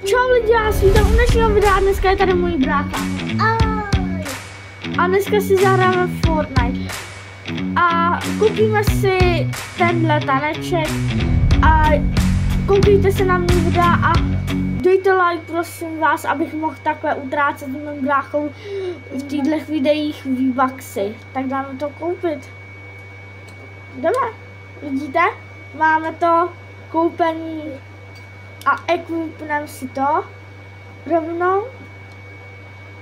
Čau lidi, já jsem tam u dnešního videa, dneska je tady můj brácha. A dneska si zahráme Fortnite. A koupíme si tenhle taneček a koukejte se na můj videa a dejte like, prosím vás, abych mohl takhle utrácet s mým bráchou v těchto videích V-Bucksy. Tak dáme to koupit. Jdeme, vidíte? Máme to koupení a ekvipneme si to rovnou.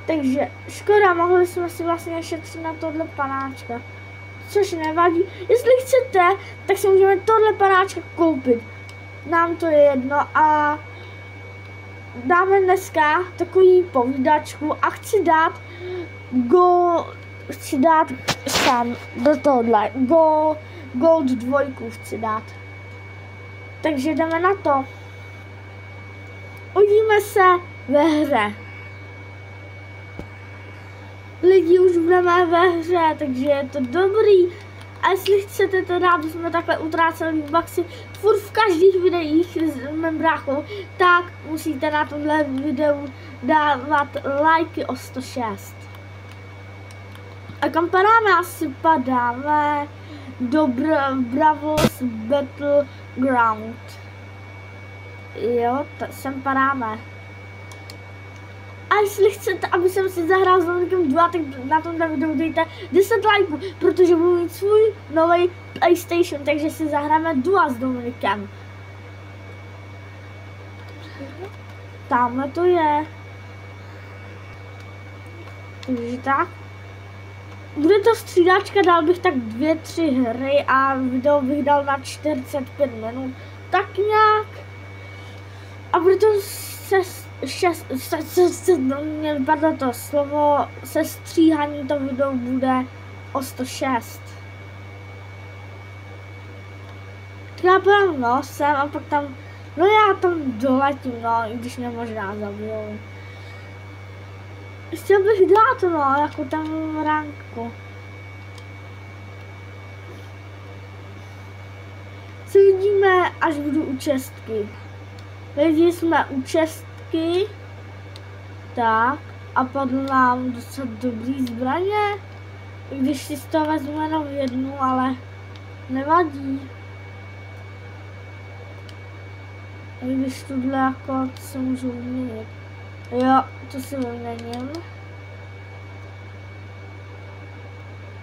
Takže škoda, mohli jsme si vlastně šetřit na tohle panáčka. Což nevadí. Jestli chcete, tak si můžeme tohle panáčka koupit. Nám to je jedno a dáme dneska takový povídačku a chci dát sem do tohle. Gold 2 chci dát. Takže jdeme na to. Uvidíme se ve hře. Lidi, už budeme ve hře, takže je to dobrý. A jestli chcete teda, aby jsme takhle utráceli V-Bucksy furt v každých videích s mým bráchou, tak musíte na tomhle videu dávat lajky o 106. A kam padáme? Asi padáme do Bravos Battleground. Jo, sem padáme. A jestli chcete, aby jsem si zahrál s Dominikem 2, tak na tomhle videu dejte 10 lajků, protože budu mít svůj nový PlayStation, takže si zahráme 2 s Dominikem. Tamhle to je. Takže tak. Bude to střídačka, dal bych tak 2-3 hry a video bych dal na 45 minut. Tak nějak. A bude to mě vypadlo to slovo, se stříhání to video bude o 106. Já půjdem nosem a pak tam, no já tam doletím, no, i když mě možná zabijou. Chtěl bych dát, no, jako tam ranku. Se vidíme, až budu u čestky. Lidi, jsme u čestky. Tak, a padl nám docela dobrý zbraně. I když si z toho vezmu jenom jednu, ale nevadí. I když tuhle jako to se můžu vyměnit. Jo, to si vyměním.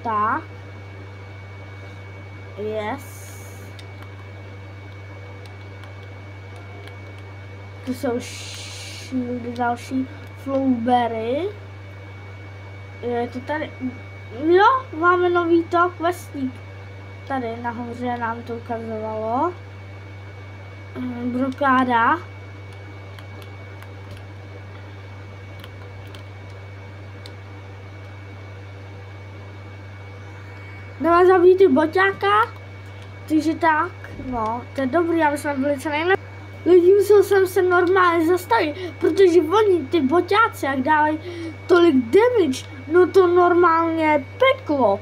Tak. Yes. To jsou další flowberry. Je to tady. Jo, máme nový to questík. Tady nahoře nám to ukazovalo. Blokáda. Jdeme zabít ty boťáka. Takže tak, no, to je dobrý, aby jsme byli co nejlepší. Lidi, musel jsem se normálně zastavit, protože oni, ty boťáci, jak dávají tolik damage, no to normálně peklo.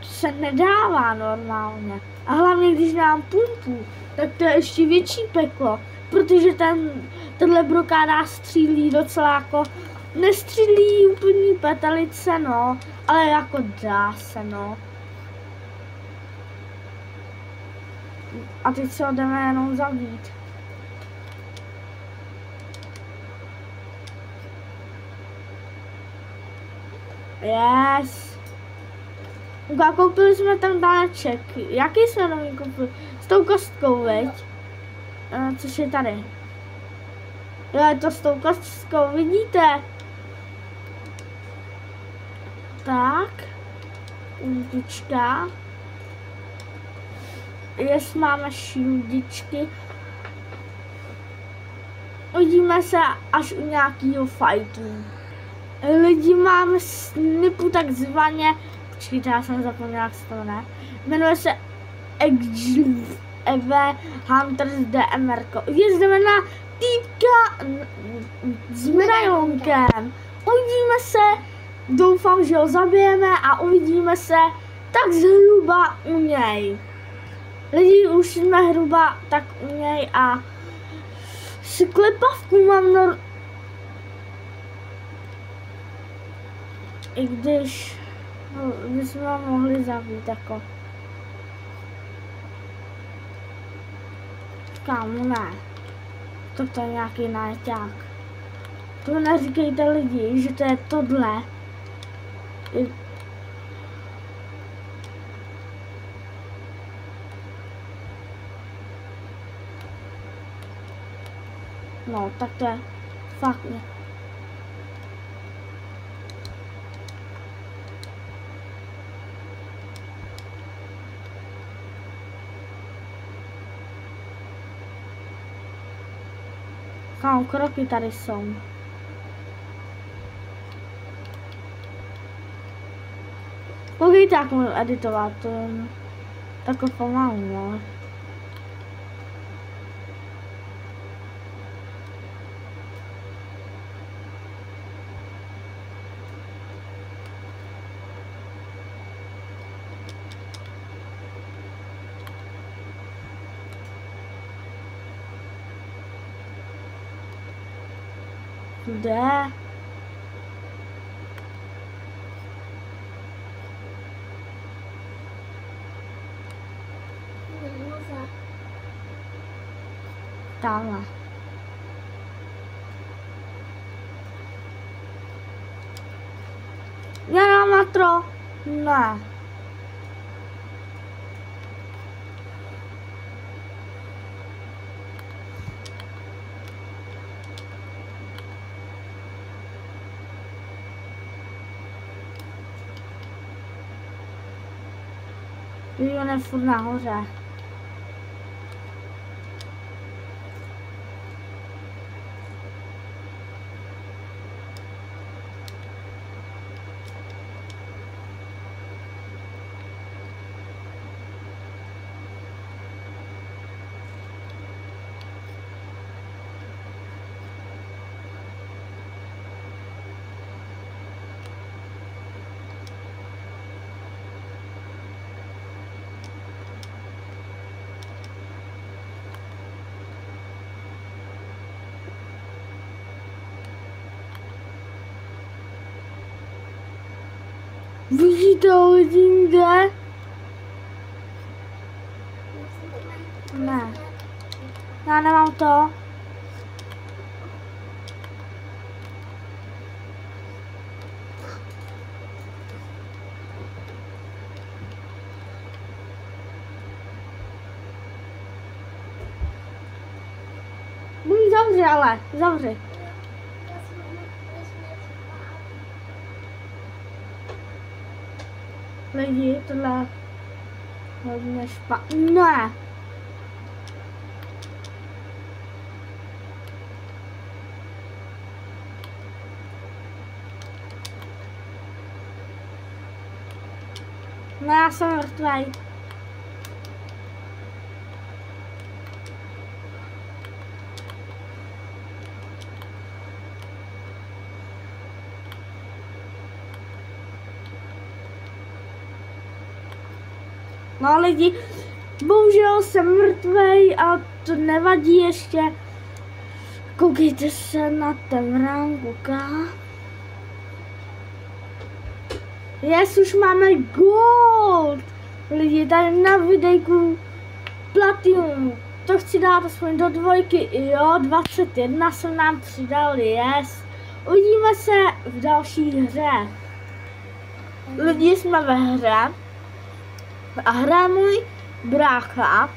To se nedává normálně. A hlavně, když mám pumpu, tak to je ještě větší peklo, protože tenhle blokáda střílí docela jako, nestřílí úplný petelice, no, ale jako dá se, no. A teď se ho jdeme jenom zabít. Yes. A koupili jsme tam taneček. Jaký jsme nový koupili? S tou kostkou, veď? Což je tady. Jo, je to s tou kostkou, vidíte? Tak. Útička. Jest, máme šiludičky. Uvidíme se až u nějakého fightu. Lidi, máme snipu takzvaně, počkejte, já jsem zapomněla, jak se to jmenuje. Jmenuje se Eve Hunters DMR. Jezdíme na týpka s medailonkem. Uvidíme se, doufám, že ho zabijeme a uvidíme se tak zhruba u něj. Lidi, už jsme hruba tak u něj a Si klepavku mám I když bychom ho mohli zabít jako. Kámo, ne. To je nějaký náťák. To neříkejte lidi, že to je tohle. No, tak to je fakt ne. Kámo, kroky tady jsou. Povíte, jak můžu editovat, to je takové pomalu, no. Kde? Tamhle. Já na matro. Ne. On je furt nahoře. Vidíte ho jinde? Ne. Já nemám to. Zavři, ale zavři. Lidi, tohle hodně špatné. No, já jsem mrtvej. No lidi, bohužel jsem mrtvej a to nevadí ještě. Koukejte se na ten ranku, Yes, už máme gold. Lidi, tady na videjku platinum. To chci dát aspoň do 2. Jo, 21 jsem nám přidal, yes. Uvidíme se v další hře. Lidi, jsme ve hře. A hraje můj brácha,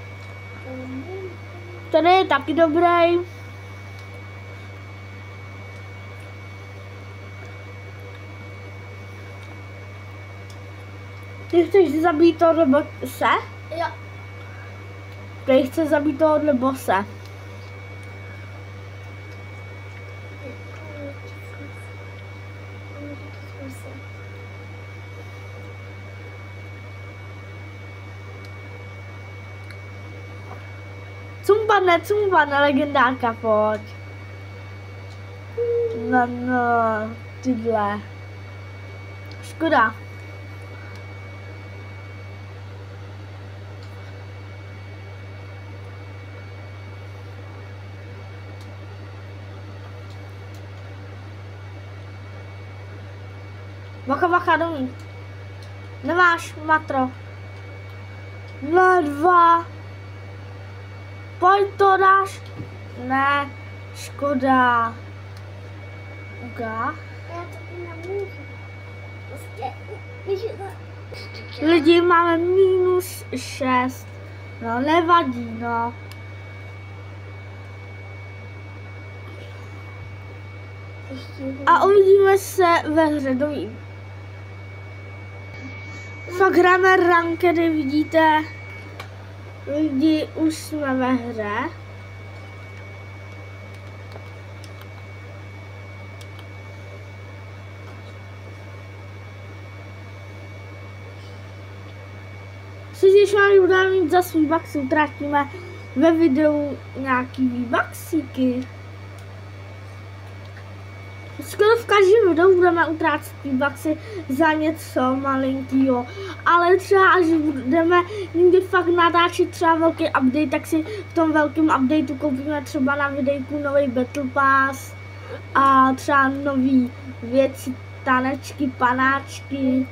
který je taky dobrý. Ty chceš zabít tohle bose? Jo. Ty chce zabít tohle bose. Cumbane, legendárka, pojď. No, tyhle. Škoda. Bacha, bacha, domů. Nemáš, matro. Ne, 2. Pojď to dáš. Ne, škoda. Uga. Já to nemůžu. Lidi, máme -6. No, nevadí, no. A uvidíme se ve hře, dovím. Fakt hrajeme rankedy, vidíte? Lidi, už jsme ve hře. Když vám budeme mít za svý baxy, utratíme ve videu nějaký výbaxíky. Skoro v každém videu budeme utrácet výbaxy za něco malinkýho, ale třeba až budeme někdy fakt natáčet třeba velký update, tak si v tom velkém updateu koupíme třeba na videjku nový Battle Pass a třeba nový věci, tanečky, panáčky.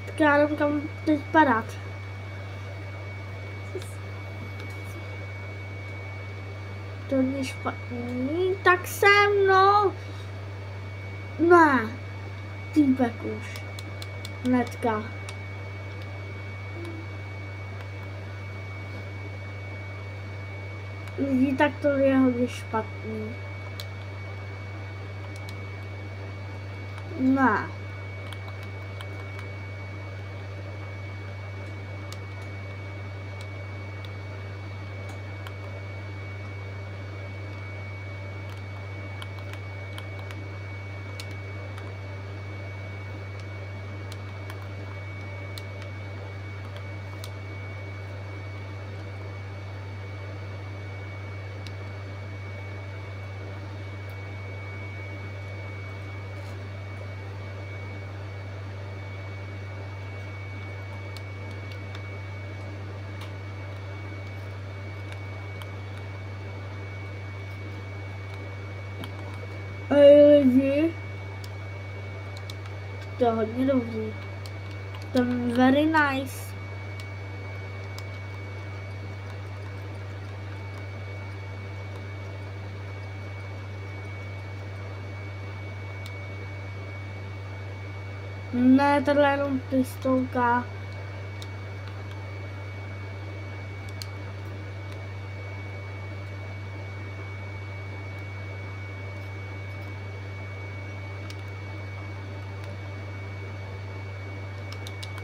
Tak já nevím, kam teď padat. To není špatný, tak se mnou. Ne, týpek už. Hnedka. Lidi, tak to je hodně špatný. Ne. Lidi, to je hodně dobrý. To je very nice. Ne, tohle je jenom pistolka.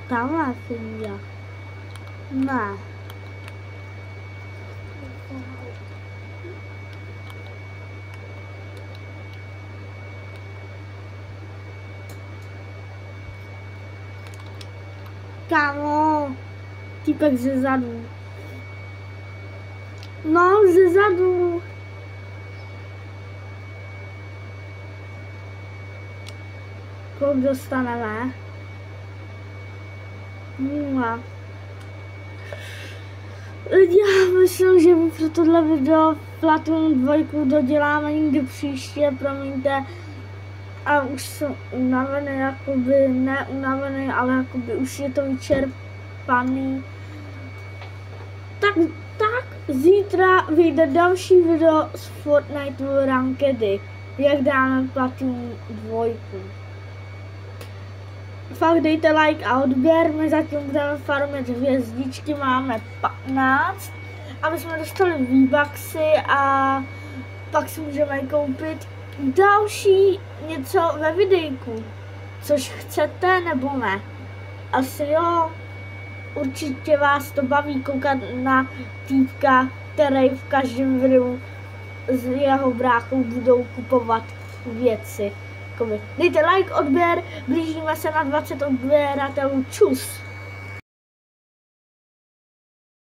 Tamhle finja. Ne. Kámo, týpek ze zadu. No, ze zadu. Kolik dostaneme? 0. Já myslím, že my pro tohle video Platinum 2 doděláme někdy příště, promiňte. A už jsem unavený, jakoby, ne unavený, ale jakoby už je to vyčerpaný. Tak zítra vyjde další video z Fortnite Rankedy, jak dáme Platinum 2. Fakt dejte like a odběr, my zatím budeme farmit hvězdičky, máme 15, aby jsme dostali V-Bucksy a pak si můžeme koupit další něco ve videjku, což chcete nebo ne. Asi jo, určitě vás to baví koukat na týpka, který v každém videu s jeho bráchou budou kupovat věci. Dejte like, odběr, blížíme se na 20 odběratelů, čus!